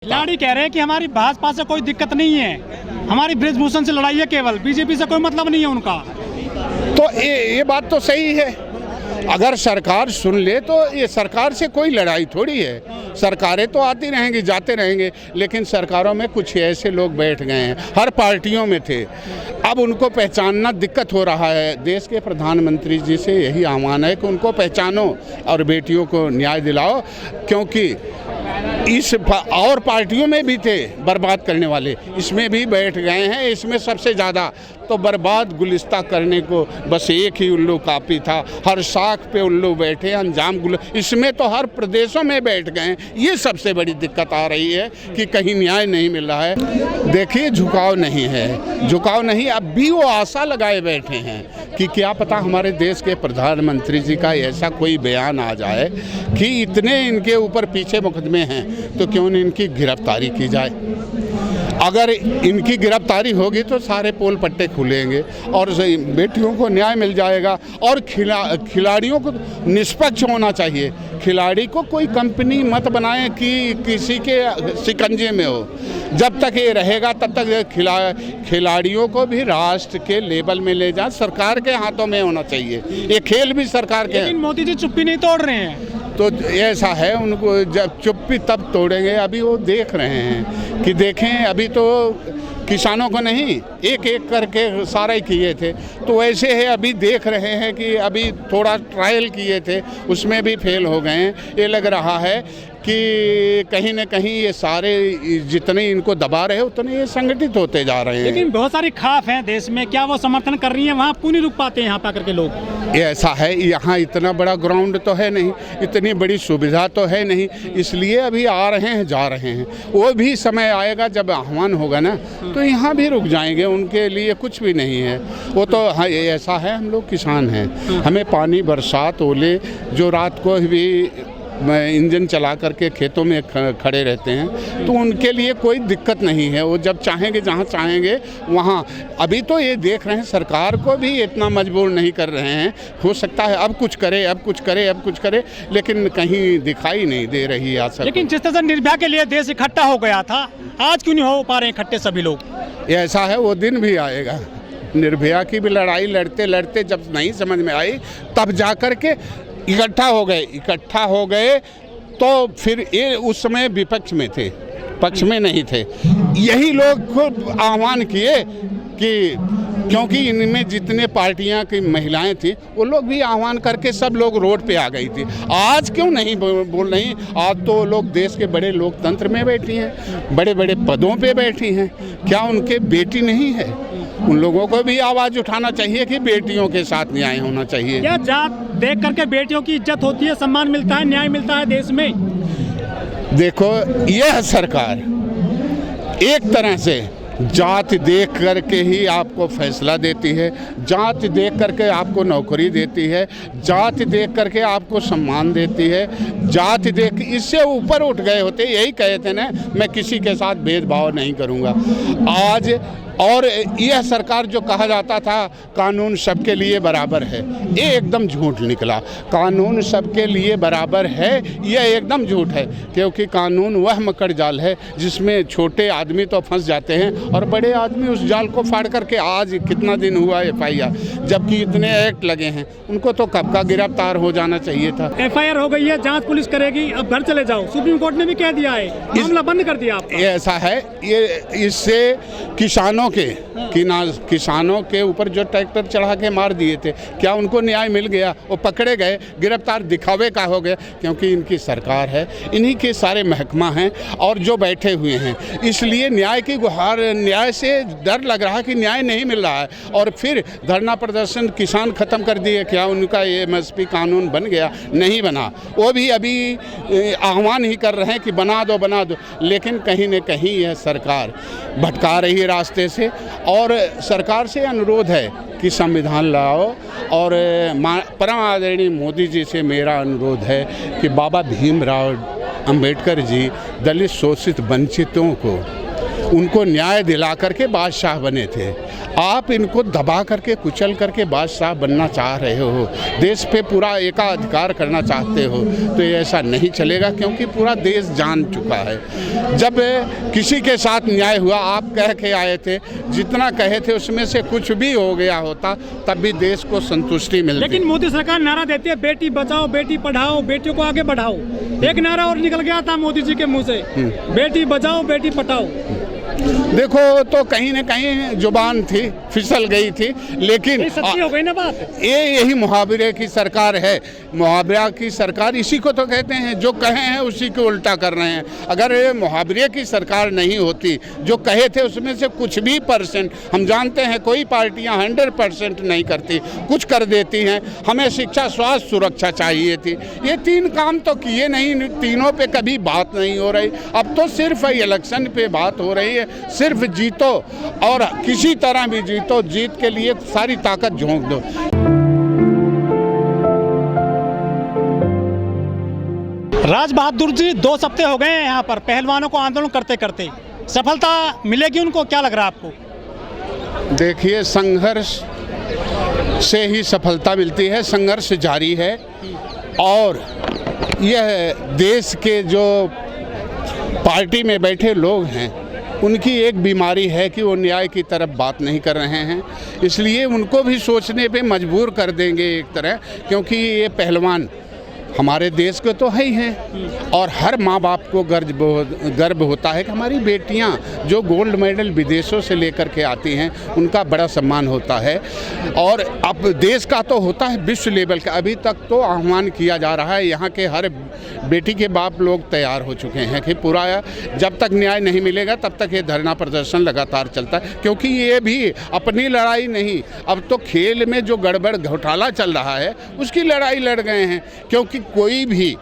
खिलाड़ी कह रहे हैं कि हमारी भाजपा से कोई दिक्कत नहीं है, हमारी बृजभूषण से लड़ाई है, केवल बीजेपी से कोई मतलब नहीं है उनका। तो ये बात तो सही है। अगर सरकार सुन ले तो ये सरकार से कोई लड़ाई थोड़ी है। सरकारें तो आती रहेंगी जाते रहेंगे, लेकिन सरकारों में कुछ ऐसे लोग बैठ गए हैं, हर पार्टियों में थे, अब उनको पहचानना दिक्कत हो रहा है। देश के प्रधानमंत्री जी से यही आह्वान है कि उनको पहचानो और बेटियों को न्याय दिलाओ, क्योंकि इस और पार्टियों में भी थे बर्बाद करने वाले, इसमें भी बैठ गए हैं। इसमें सबसे ज़्यादा तो बर्बाद गुलिस्ता करने को बस एक ही उल्लू काफ़ी था। हर साख पे उल्लू बैठे, अंजाम इसमें तो हर प्रदेशों में बैठ गए हैं। ये सबसे बड़ी दिक्कत आ रही है कि कहीं न्याय नहीं मिल रहा है। देखिए, झुकाव नहीं है, झुकाव नहीं। अब भी वो आशा लगाए बैठे हैं कि क्या पता हमारे देश के प्रधानमंत्री जी का ऐसा कोई बयान आ जाए कि इतने इनके ऊपर पीछे मुकदमे हैं तो क्यों नहीं इनकी गिरफ्तारी की जाए। अगर इनकी गिरफ्तारी होगी तो सारे पोल पट्टे खुलेंगे और बेटियों को न्याय मिल जाएगा। और खिलाड़ियों को निष्पक्ष होना चाहिए। खिलाड़ी को कोई कंपनी मत बनाए कि किसी के शिकंजे में हो। जब तक ये रहेगा तब तक खिलाड़ियों को भी राष्ट्र के लेवल में ले जाए, सरकार के हाथों में होना चाहिए। ये खेल भी सरकार के। लेकिन मोदी जी चुप्पी नहीं तोड़ रहे हैं। तो ऐसा है, उनको जब चुप्पी तब तोड़ेंगे। अभी वो देख रहे हैं कि देखें, अभी तो किसानों को नहीं, एक एक करके सारा ही किए थे, तो ऐसे है अभी देख रहे हैं कि अभी थोड़ा ट्रायल किए थे, उसमें भी फेल हो गए हैं। ये लग रहा है कि कहीं न कहीं ये सारे जितने इनको दबा रहे उतने ये संगठित होते जा रहे हैं। लेकिन बहुत सारी खाफ हैं देश में, क्या वो समर्थन कर रही हैं? वहाँ क्यों नहीं रुक पाते हैं यहाँ पर करके लोग? ये ऐसा है, यहाँ इतना बड़ा ग्राउंड तो है नहीं, इतनी बड़ी सुविधा तो है नहीं, इसलिए अभी आ रहे हैं जा रहे हैं। वो भी समय आएगा जब आह्वान होगा ना, तो यहाँ भी रुक जाएंगे। उनके लिए कुछ भी नहीं है वो तो। हाँ, ऐसा है, हम लोग किसान हैं, हमें पानी, बरसात, ओले, जो रात को भी इंजन चला करके खेतों में खड़े रहते हैं, तो उनके लिए कोई दिक्कत नहीं है। वो जब चाहेंगे जहाँ चाहेंगे वहाँ। अभी तो ये देख रहे हैं, सरकार को भी इतना मजबूर नहीं कर रहे हैं। हो सकता है अब कुछ करे, अब कुछ करे, अब कुछ करे, लेकिन कहीं दिखाई नहीं दे रही आशा। लेकिन जिस तरह से निर्भया के लिए देश इकट्ठा हो गया था, आज क्यों नहीं हो पा रहे इकट्ठे सभी लोग? ऐसा है, वो दिन भी आएगा। निर्भया की भी लड़ाई लड़ते लड़ते जब नहीं समझ में आई, तब जा कर के इकट्ठा हो गए। तो फिर ये उस समय विपक्ष में थे, पक्ष में नहीं थे। यही लोग को आह्वान किए कि, क्योंकि इनमें जितने पार्टियां की महिलाएं थी वो लोग भी आह्वान करके सब लोग रोड पे आ गई थी। आज क्यों नहीं बोल रही? आज तो लोग देश के बड़े लोकतंत्र में बैठी हैं, बड़े बड़े पदों पे बैठी हैं। क्या उनके बेटी नहीं है? उन लोगों को भी आवाज़ उठाना चाहिए कि बेटियों के साथ न्याय होना चाहिए। क्या जात देख करके बेटियों की इज्जत होती है, सम्मान मिलता है, न्याय मिलता है देश में? देखो, यह सरकार एक तरह से जात देख करके ही आपको फैसला देती है, जात देख करके आपको नौकरी देती है, जात देख करके आपको सम्मान देती है, जात देख इससे ऊपर उठ गए होते। यही कहे थे ना, मैं किसी के साथ भेदभाव नहीं करूँगा। आज और यह सरकार जो कहा जाता था कानून सबके लिए बराबर है, ये एकदम झूठ निकला। कानून सबके लिए बराबर है, यह एकदम झूठ है, क्योंकि कानून वह मकड़ जाल है जिसमें छोटे आदमी तो फंस जाते हैं और बड़े आदमी उस जाल को फाड़ करके। आज कितना दिन हुआ FIR, जबकि इतने एक्ट लगे हैं, उनको तो कब का गिरफ्तार हो जाना चाहिए था। FIR हो गई है, जांच पुलिस करेगी, अब घर चले जाओ। सुप्रीम कोर्ट ने भी कह दिया है, मामला बंद कर दिया आपका। ये ऐसा है, ये इससे किसानों के ऊपर जो ट्रैक्टर चढ़ा के मार दिए थे, क्या उनको न्याय मिल गया? वो पकड़े गए, गिरफ्तार दिखावे का हो गया, क्योंकि इनकी सरकार है, इन्हीं के सारे महकमा हैं और जो बैठे हुए हैं। इसलिए न्याय की गुहार, न्याय से डर लग रहा है कि न्याय नहीं मिल रहा है। और फिर धरना प्रदर्शन किसान ख़त्म कर दिए। क्या उनका ये MSP कानून बन गया? नहीं बना। वो भी अभी आह्वान ही कर रहे हैं कि बना दो बना दो, लेकिन कहीं न कहीं यह सरकार भटका रही है रास्ते से। और सरकार से अनुरोध है कि संविधान लाओ। और परम आदरणीय मोदी जी से मेरा अनुरोध है कि बाबा भीमराव अंबेडकर जी दलित, शोषित, वंचितों को उनको न्याय दिला करके बादशाह बने थे। आप इनको दबा करके कुचल करके बादशाह बनना चाह रहे हो, देश पे पूरा एकाधिकार करना चाहते हो, तो ये ऐसा नहीं चलेगा, क्योंकि पूरा देश जान चुका है। जब किसी के साथ न्याय हुआ, आप कह के आए थे, जितना कहे थे उसमें से कुछ भी हो गया होता तब भी देश को संतुष्टि मिलती। लेकिन मोदी सरकार नारा देती है बेटी बचाओ बेटी पढ़ाओ, बेटियों को आगे बढ़ाओ। एक नारा और निकल गया था मोदी जी के मुंह से, बेटी बचाओ बेटी पढ़ाओ। देखो, तो कहीं न कहीं जुबान थी, फिसल गई थी, लेकिन सच्ची हो गई ना बात। यही मुहावरे की सरकार है। मुहावरा की सरकार इसी को तो कहते हैं, जो कहे हैं उसी को उल्टा कर रहे हैं। अगर ये मुहावरे की सरकार नहीं होती, जो कहे थे उसमें से कुछ भी परसेंट, हम जानते हैं कोई पार्टियां 100% नहीं करती, कुछ कर देती हैं। हमें शिक्षा, स्वास्थ्य, सुरक्षा चाहिए थी, ये 3 काम तो किए नहीं, तीनों पे कभी बात नहीं हो रही। अब तो सिर्फ इलेक्शन पे बात हो रही है, सिर्फ जीतो और किसी तरह भी जीतो, जीत के लिए सारी ताकत झोंक दो। राज बहादुर जी 2 हफ्ते हो गए हैं यहाँ पर पहलवानों को आंदोलन करते करते, सफलता मिलेगी उनको, क्या लग रहा है आपको? देखिए, संघर्ष से ही सफलता मिलती है, संघर्ष जारी है। और यह देश के जो पार्टी में बैठे लोग हैं, उनकी एक बीमारी है कि वो न्याय की तरफ बात नहीं कर रहे हैं, इसलिए उनको भी सोचने पे मजबूर कर देंगे एक तरह, क्योंकि ये पहलवान हमारे देश के तो है ही हैं। और हर माँ बाप को गर्व होता है कि हमारी बेटियां जो गोल्ड मेडल विदेशों से लेकर के आती हैं, उनका बड़ा सम्मान होता है। और अब देश का तो होता है विश्व लेवल का, अभी तक तो आह्वान किया जा रहा है, यहाँ के हर बेटी के बाप लोग तैयार हो चुके हैं कि पूरा जब तक न्याय नहीं मिलेगा तब तक ये धरना प्रदर्शन लगातार चलता है, क्योंकि ये भी अपनी लड़ाई नहीं, अब तो खेल में जो गड़बड़ घोटाला चल रहा है उसकी लड़ाई लड़ गए हैं। क्योंकि कोई भी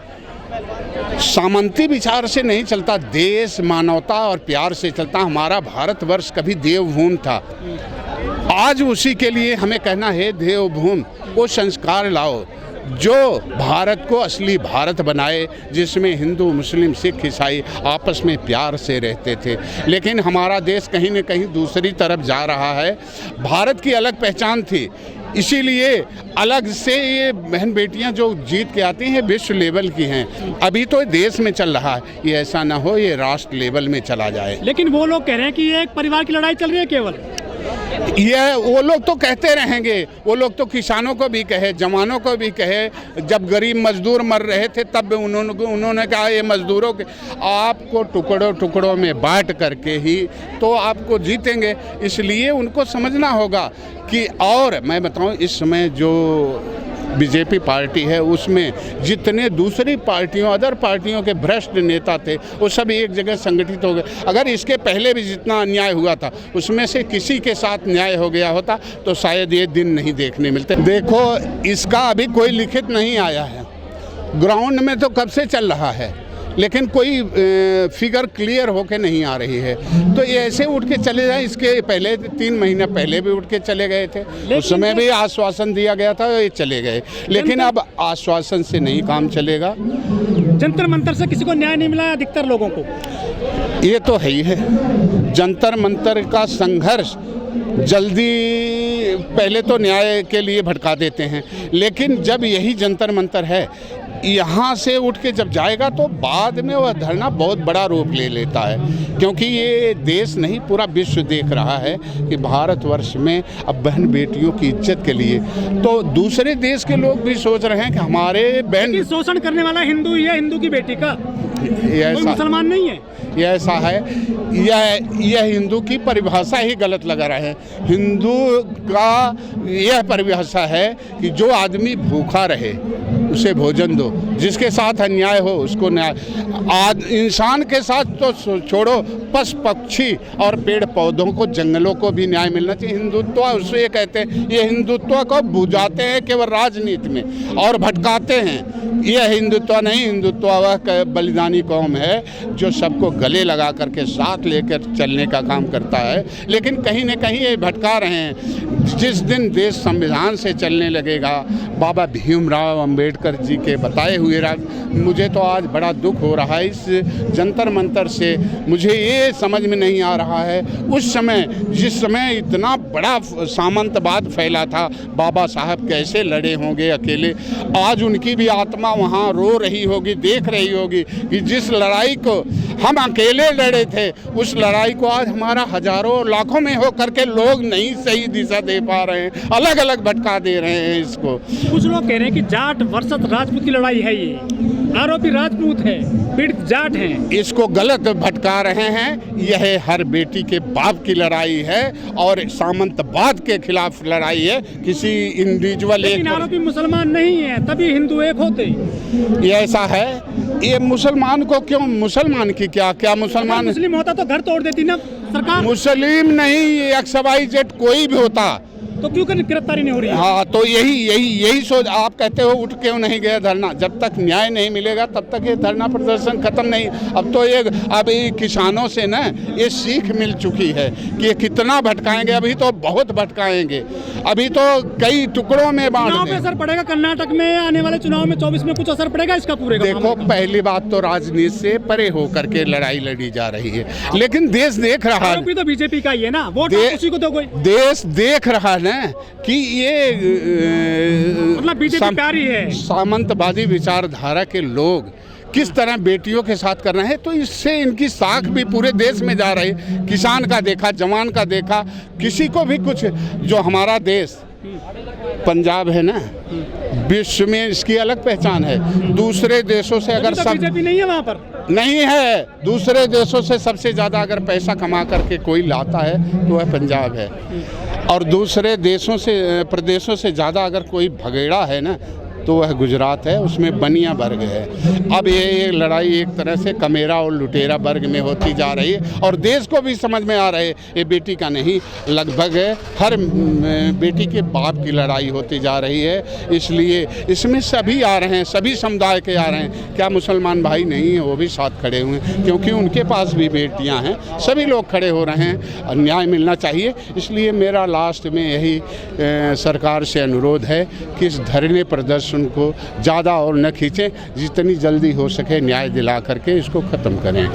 सामंती विचार से नहीं चलता, देश मानवता और प्यार से चलता। हमारा भारतवर्ष कभी देवभूमि था, आज उसी के लिए हमें कहना है देवभूमि, वो संस्कार लाओ जो भारत को असली भारत बनाए, जिसमें हिंदू, मुस्लिम, सिख, ईसाई आपस में प्यार से रहते थे। लेकिन हमारा देश कहीं न कहीं दूसरी तरफ जा रहा है। भारत की अलग पहचान थी, इसीलिए अलग से ये बहन बेटियां जो जीत के आती हैं विश्व लेवल की हैं। अभी तो देश में चल रहा है, ये ऐसा ना हो ये राष्ट्र लेवल में चला जाए। लेकिन वो लोग कह रहे हैं कि ये एक परिवार की लड़ाई चल रही है केवल। ये वो लोग तो कहते रहेंगे, वो लोग तो किसानों को भी कहे, जवानों को भी कहे। जब गरीब मजदूर मर रहे थे तब उन्होंने कहा ये मजदूरों के, आपको टुकड़ों टुकड़ों में बांट करके ही तो आपको जीतेंगे। इसलिए उनको समझना होगा कि, और मैं बताऊं, इस समय जो बीजेपी पार्टी है उसमें जितने दूसरी पार्टियों, अदर पार्टियों के भ्रष्ट नेता थे वो सब एक जगह संगठित हो गए। अगर इसके पहले भी जितना अन्याय हुआ था उसमें से किसी के साथ न्याय हो गया होता तो शायद ये दिन नहीं देखने मिलते। देखो, इसका अभी कोई लिखित नहीं आया है, ग्राउंड में तो कब से चल रहा है, लेकिन कोई फिगर क्लियर होके नहीं आ रही है। तो ये ऐसे उठ के चले जाए, इसके पहले 3 महीने पहले भी उठ के चले गए थे, उस समय भी आश्वासन दिया गया था, ये चले गए। लेकिन अब आश्वासन से नहीं काम चलेगा। जंतर मंतर से किसी को न्याय नहीं मिला अधिकतर लोगों को, ये तो है ही है। जंतर मंतर का संघर्ष जल्दी पहले तो न्याय के लिए भटका देते हैं, लेकिन जब यही जंतर मंतर है, यहाँ से उठ के जब जाएगा तो बाद में वह धरना बहुत बड़ा रूप ले लेता है। क्योंकि ये देश नहीं, पूरा विश्व देख रहा है कि भारतवर्ष में अब बहन बेटियों की इज्जत के लिए तो दूसरे देश के लोग भी सोच रहे हैं कि हमारे बहन, शोषण करने वाला हिंदू ही है, हिंदू की बेटी का, कोई मुसलमान नहीं है। यह ऐसा है, यह हिंदू की परिभाषा ही गलत लगा रहा है। हिंदू का यह परिभाषा है कि जो आदमी भूखा रहे उसे भोजन दो, जिसके साथ अन्याय हो उसको न्याय। इंसान के साथ तो छोड़ो, पशु पक्षी और पेड़ पौधों को, जंगलों को भी न्याय मिलना चाहिए। हिंदुत्व उसे ये कहते हैं, ये हिंदुत्व को बुझाते हैं केवल राजनीति में और भटकाते हैं। यह हिंदुत्व नहीं, हिंदुत्व वह बलिदानी कौम है जो सबको गले लगा करके साथ लेकर चलने का काम करता है। लेकिन कहीं न कहीं ये भटका रहे हैं। जिस दिन देश संविधान से चलने लगेगा, बाबा भीमराव अंबेडकर जी के बताए हुए हुए मुझे तो आज बड़ा दुख हो रहा है इस जंतर मंतर से। मुझे ये समझ में नहीं आ रहा है उस समय जिस समय इतना बड़ा सामंतवाद फैला था, बाबा साहब कैसे लड़े होंगे अकेले। आज उनकी भी आत्मा वहाँ रो रही होगी, देख रही होगी कि जिस लड़ाई को हम अकेले लड़े थे उस लड़ाई को आज हमारा हजारों लाखों में हो करके लोग नहीं सही दिशा दे पा रहे हैं, अलग अलग भटका दे रहे हैं इसको। कुछ लोग कह रहे हैं कि जाट वर्सेस राजपूत की लड़ाई है, ये आरोपी राजपूत है, पीड़ित जाट हैं। इसको गलत भटका रहे हैं। यह हर बेटी के बाप की लड़ाई है और सामंतवाद के खिलाफ लड़ाई है, किसी इंडिविजुअल एक। आरोपी मुसलमान नहीं है तभी हिंदू एक होते। ये ऐसा है, ये मुसलमान को क्यों, मुसलमान की क्या मुसलमान मुस्लिम होता तो घर तोड़ देती ना सरकार। मुस्लिम नहीं, XYZ कोई भी होता तो क्यों गिरफ्तारी नहीं हो रही है? हाँ, तो यही सोच। आप कहते हो उठ क्यों नहीं गया धरना? जब तक न्याय नहीं मिलेगा तब तक ये धरना प्रदर्शन खत्म नहीं। अब तो ये किसानों से ना ये सीख मिल चुकी है कि ये कितना भटकाएंगे। अभी तो बहुत भटकाएंगे, अभी तो कई टुकड़ों में बांट देंगे। असर पड़ेगा कर्नाटक में आने वाले चुनाव में 24 में कुछ असर पड़ेगा इसका पूरे? देखो, पहली बात तो राजनीति से परे होकर के लड़ाई लड़ी जा रही है, लेकिन देश देख रहा है। तो बीजेपी का ही है ना, वोट उसी को दोगे। देश देख रहा है कि ये मतलब बीजेपी प्यारी है। सामंतवादी विचारधारा के लोग किस तरह बेटियों के साथ कर रहे हैं, तो इससे इनकी साख भी पूरे देश में जा रही है। किसान का देखा, जवान का देखा, किसी को भी कुछ। जो हमारा देश पंजाब है ना, विश्व में इसकी अलग पहचान है। दूसरे देशों से अगर सब बीजेपी नहीं है वहाँ पर, नहीं है, दूसरे देशों से सबसे ज़्यादा अगर पैसा कमा करके कोई लाता है तो वह पंजाब है। और दूसरे देशों से, प्रदेशों से ज़्यादा अगर कोई भगेड़ा है ना तो वह गुजरात है, उसमें बनिया वर्ग है। अब ये लड़ाई एक तरह से कमेरा और लुटेरा वर्ग में होती जा रही है और देश को भी समझ में आ रहा है ये बेटी का नहीं, लगभग हर बेटी के बाप की लड़ाई होती जा रही है। इसलिए इसमें सभी आ रहे हैं, सभी समुदाय के आ रहे हैं। क्या मुसलमान भाई नहीं है, वो भी साथ खड़े हुए हैं क्योंकि उनके पास भी बेटियाँ हैं। सभी लोग खड़े हो रहे हैं और न्याय मिलना चाहिए। इसलिए मेरा लास्ट में यही सरकार से अनुरोध है कि इस धरने प्रदर्शन को ज़्यादा और न खींचें, जितनी जल्दी हो सके न्याय दिला करके इसको ख़त्म करें।